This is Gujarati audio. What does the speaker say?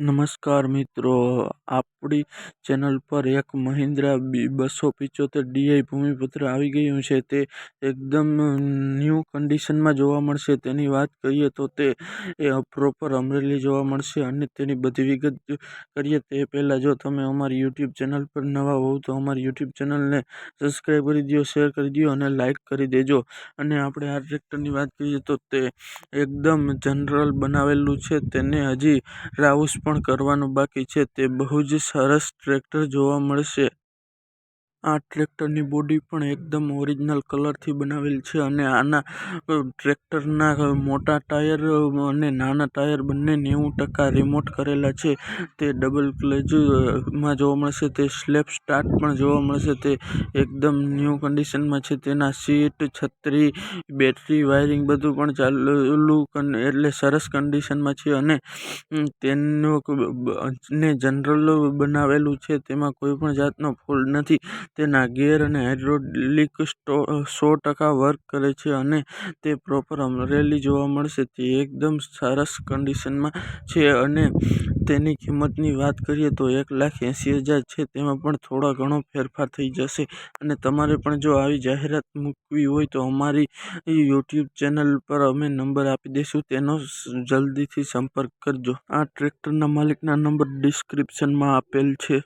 નમસ્કાર મિત્રો, આપણી ચેનલ પર એક મહિન્દ્રા 275 ડીઆઈ ભૂમિપુત્ર આવી ગયું છે. તે એકદમ ન્યૂ કન્ડિશનમાં જોવા મળશે. તેની વાત કરીએ તો તે પ્રોપર અમરેલી જોવા મળશે અને તેની બધી વિગત કરીએ તે પહેલાં જો તમે અમારી યુટ્યુબ ચેનલ પર નવા હોવ તો અમારી યુટ્યુબ ચેનલને સબસ્ક્રાઈબ કરી દો, શેર કરી દો અને લાઇક કરી દેજો. અને આપણે આ ટ્રેક્ટરની વાત કરીએ તો તે એકદમ જનરલ બનાવેલું છે. તેને હજી રાઉસ પણ કરવાનું બાકી છે. તે બહુ જ સરસ ટ્રેક્ટર જોવા મળશે. આ ટ્રેક્ટરની બોડી પણ એકદમ ઓરિજિનલ કલરથી બનાવેલ છે અને આના ટ્રેક્ટરના મોટા ટાયર અને નાના ટાયર બંને 90% રિમોટ કરેલા છે. તે ડબલ ક્લચમાં જોવા મળશે. તે સ્લેપ સ્ટાર્ટ પણ જોવા મળશે. તે એકદમ ન્યૂ કન્ડિશનમાં છે. તેના સીટ, છત્રી, બેટરી, વાયરિંગ બધું પણ ચાલુ એટલે સરસ કન્ડિશનમાં છે અને તેને જનરલ બનાવેલું છે. તેમાં કોઈ પણ જાતનો ફોલ્ટ નથી. તેના ગેર અને હાઇડ્રોલિક 100% વર્ક કરે છે અને તે પ્રોપર અમરેલી જોવા મળશે. તે એકદમ સરસ કન્ડિશનમાં છે અને તેની કિંમતની વાત કરીએ તો 1,80,000 છે. તેમાં પણ થોડો ઘણો ફેરફાર થઈ જશે. અને તમારે પણ જો આવી જાહેરાત મૂકવી હોય તો અમારી યુટ્યુબ ચેનલ પર અમે નંબર આપી દઈશું, તેનો જલ્દીથી સંપર્ક કરજો. આ ટ્રેક્ટરના માલિકના નંબર ડિસ્ક્રિપ્શનમાં આપેલ છે.